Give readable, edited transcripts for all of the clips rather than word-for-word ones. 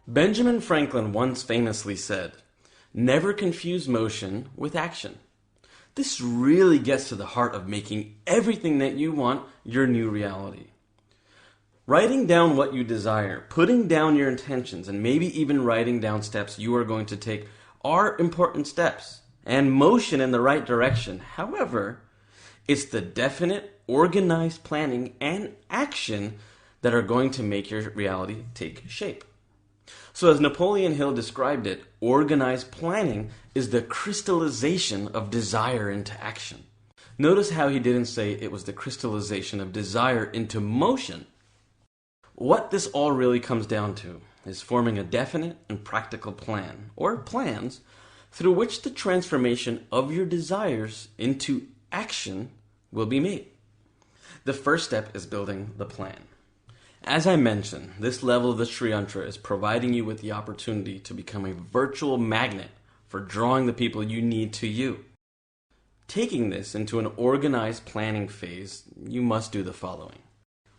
Benjamin Franklin once famously said, "Never confuse motion with action." This really gets to the heart of making everything that you want your new reality. Writing down what you desire, putting down your intentions, and maybe even writing down steps you are going to take are important steps and motion in the right direction. However, it's the definite, organized planning and action that are going to make your reality take shape. So as Napoleon Hill described it, organized planning is the crystallization of desire into action. Notice how he didn't say it was the crystallization of desire into motion. What this all really comes down to is forming a definite and practical plan, or plans, through which the transformation of your desires into action will be made. The first step is building the plan. As I mentioned, this level of the Sri Yantra is providing you with the opportunity to become a virtual magnet for drawing the people you need to you. Taking this into an organized planning phase, you must do the following.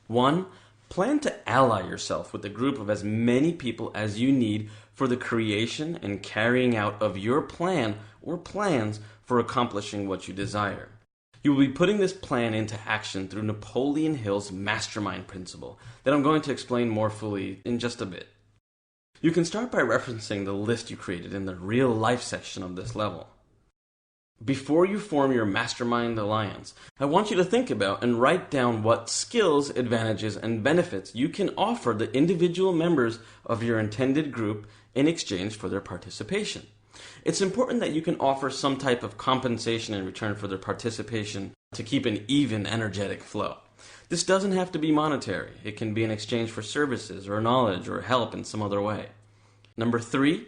1. Plan to ally yourself with a group of as many people as you need for the creation and carrying out of your plan or plans for accomplishing what you desire. You will be putting this plan into action through Napoleon Hill's mastermind principle that I'm going to explain more fully in just a bit. You can start by referencing the list you created in the real life section of this level. Before you form your mastermind alliance, I want you to think about and write down what skills, advantages, and benefits you can offer the individual members of your intended group in exchange for their participation. It's important that you can offer some type of compensation in return for their participation to keep an even, energetic flow. This doesn't have to be monetary. It can be in exchange for services or knowledge or help in some other way. Number 3,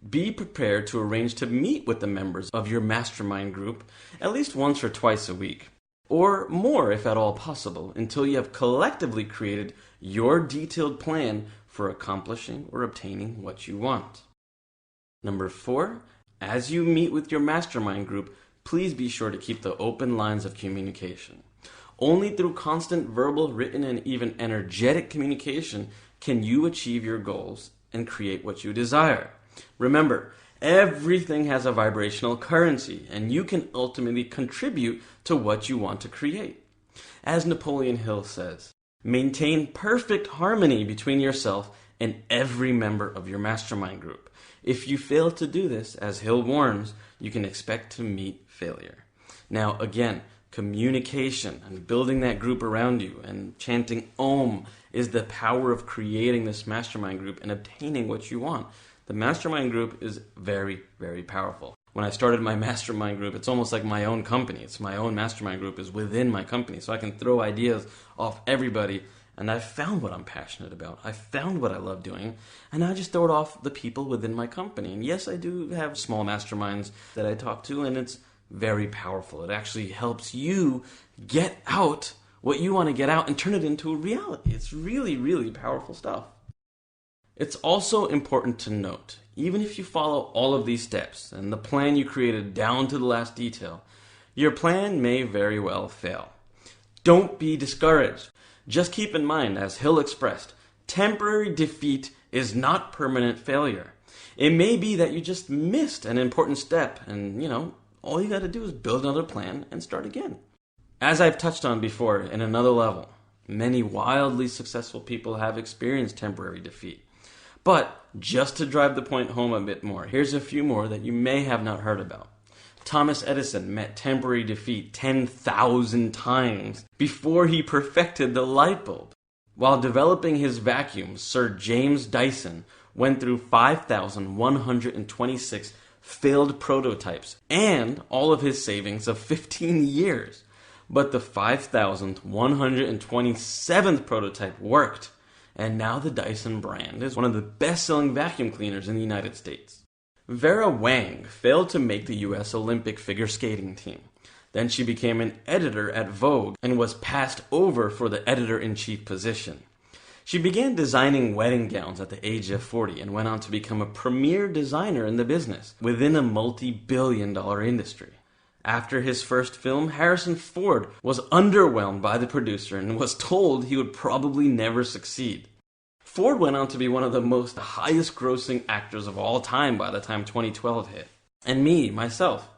be prepared to arrange to meet with the members of your mastermind group at least once or twice a week, or more if at all possible, until you have collectively created your detailed plan for accomplishing or obtaining what you want. Number 4, as you meet with your mastermind group, please be sure to keep the open lines of communication. Only through constant verbal, written, and even energetic communication can you achieve your goals and create what you desire. Remember, everything has a vibrational currency, and you can ultimately contribute to what you want to create. As Napoleon Hill says, maintain perfect harmony between yourself and every member of your mastermind group. If you fail to do this, as Hill warns, you can expect to meet failure. Now again, communication and building that group around you and chanting Om is the power of creating this mastermind group and obtaining what you want. The mastermind group is very, very powerful. When I started my mastermind group, it's almost like my own company. It's my own mastermind group is within my company, so I can throw ideas off everybody. And I've found what I'm passionate about. I found what I love doing. And I just throw it off the people within my company. And yes, I do have small masterminds that I talk to, and it's very powerful. It actually helps you get out what you want to get out and turn it into a reality. It's really, really powerful stuff. It's also important to note, even if you follow all of these steps and the plan you created down to the last detail, your plan may very well fail. Don't be discouraged. Just keep in mind, as Hill expressed, temporary defeat is not permanent failure. It may be that you just missed an important step and, all you got to do is build another plan and start again. As I've touched on before in another level, many wildly successful people have experienced temporary defeat. But just to drive the point home a bit more, here's a few more that you may have not heard about. Thomas Edison met temporary defeat 10,000 times before he perfected the light bulb. While developing his vacuum, Sir James Dyson went through 5,126 failed prototypes and all of his savings of 15 years. But the 5,127th prototype worked, and now the Dyson brand is one of the best-selling vacuum cleaners in the United States. Vera Wang failed to make the US Olympic figure skating team. Then she became an editor at Vogue and was passed over for the editor-in-chief position. She began designing wedding gowns at the age of 40 and went on to become a premier designer in the business within a multi-billion-dollar industry. After his first film, Harrison Ford was underwhelmed by the producer and was told he would probably never succeed. Ford went on to be one of the most highest grossing actors of all time by the time 2012 hit. And me, myself,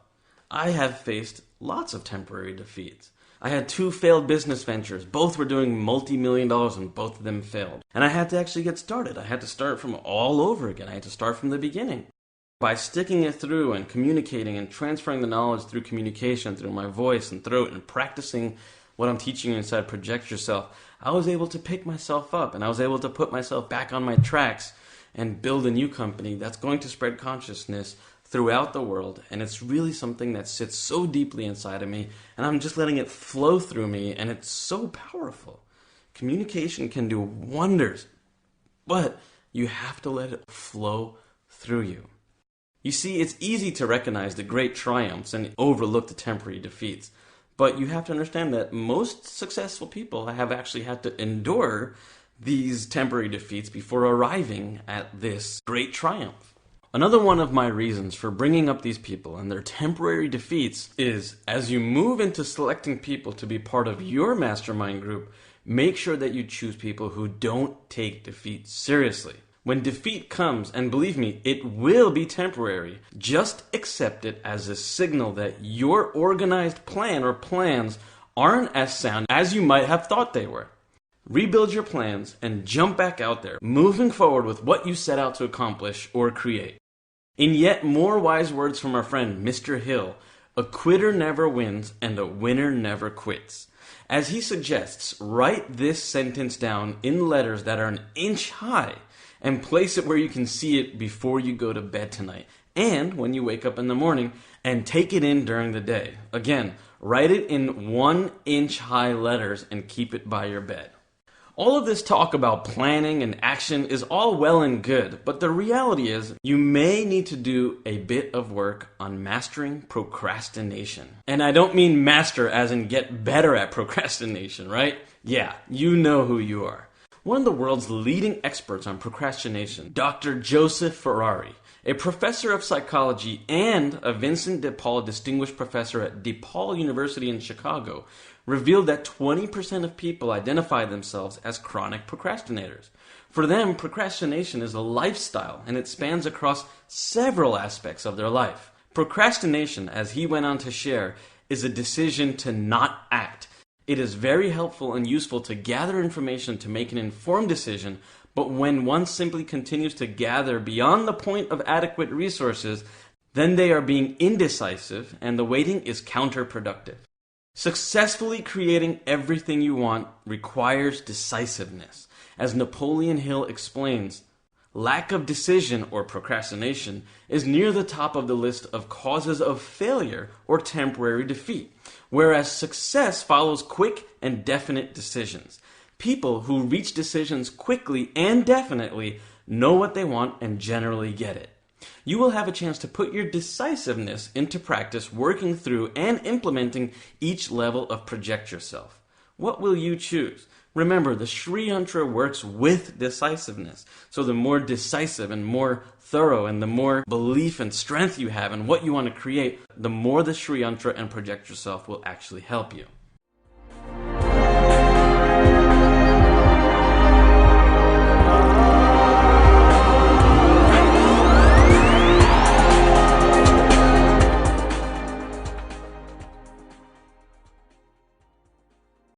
I have faced lots of temporary defeats. I had 2 failed business ventures. Both were doing multi-million dollars and both of them failed. And I had to actually get started. I had to start from all over again. I had to start from the beginning. By sticking it through and communicating and transferring the knowledge through communication, through my voice and throat, and practicing what I'm teaching you inside Project Yourself, I was able to pick myself up and I was able to put myself back on my tracks and build a new company that's going to spread consciousness throughout the world. And it's really something that sits so deeply inside of me, and I'm just letting it flow through me, and it's so powerful. Communication can do wonders, but you have to let it flow through you. You see, it's easy to recognize the great triumphs and overlook the temporary defeats, but you have to understand that most successful people have actually had to endure these temporary defeats before arriving at this great triumph. Another one of my reasons for bringing up these people and their temporary defeats is, as you move into selecting people to be part of your mastermind group, make sure that you choose people who don't take defeat seriously. When defeat comes, and believe me, it will be temporary, just accept it as a signal that your organized plan or plans aren't as sound as you might have thought they were. Rebuild your plans and jump back out there, moving forward with what you set out to accomplish or create. In yet more wise words from our friend Mr. Hill, a quitter never wins and a winner never quits. As he suggests, write this sentence down in letters that are an inch high and place it where you can see it before you go to bed tonight and when you wake up in the morning, and take it in during the day. Again, write it in 1-inch high letters and keep it by your bed. All of this talk about planning and action is all well and good, but the reality is you may need to do a bit of work on mastering procrastination. And I don't mean master as in get better at procrastination, right? Yeah, you know who you are. One of the world's leading experts on procrastination, Dr. Joseph Ferrari, a professor of psychology and a Vincent de Paul Distinguished Professor at DePaul University in Chicago, revealed that 20% of people identify themselves as chronic procrastinators. For them, procrastination is a lifestyle, and it spans across several aspects of their life. Procrastination, as he went on to share, is a decision to not act. It is very helpful and useful to gather information to make an informed decision, but when one simply continues to gather beyond the point of adequate resources, then they are being indecisive, and the waiting is counterproductive. Successfully creating everything you want requires decisiveness. As Napoleon Hill explains, lack of decision or procrastination is near the top of the list of causes of failure or temporary defeat, whereas success follows quick and definite decisions. People who reach decisions quickly and definitely know what they want and generally get it. You will have a chance to put your decisiveness into practice, working through and implementing each level of Project Yourself. What will you choose? Remember, the Sri Yantra works with decisiveness. So the more decisive and more thorough and the more belief and strength you have in what you want to create, the more the Sri Yantra and Project Yourself will actually help you.